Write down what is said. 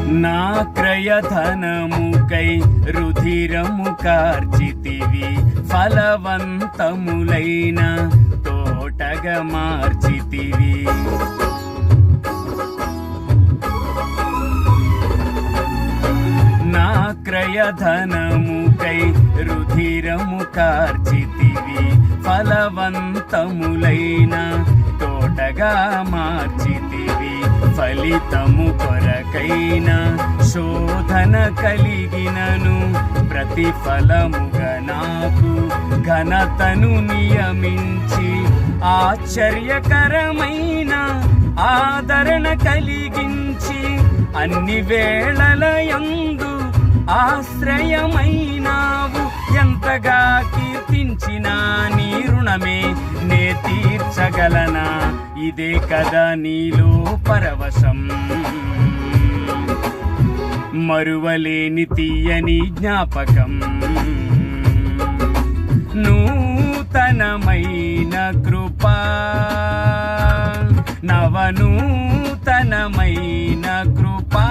నా క్రయధనముకై రుధిరము కార్చితివి, ఫలవంతములైన తోటగా మార్చితివి. నా క్రయధనముకై రుధిరము కార్చితివి, ఫలవంతములైన తోటగా మార్చితివి. ఫలితము కొరకైన శోధన కలిగినను ప్రతిఫలముగా నాకు ఘనతను నియమించి, ఆశ్చర్యకరమైన ఆదరణ కలిగించి, అన్ని వేళలయందు ఆశ్రయమైనావు. ఎంతగా కీర్తించినా నీ రుణమే నే తీర్చగలనా, ఇదే కదా నీలో పరవశం. మరువలేని తీయని జ్ఞాపకం, నూతనమైన కృపా, నవనూతనమైన కృపా.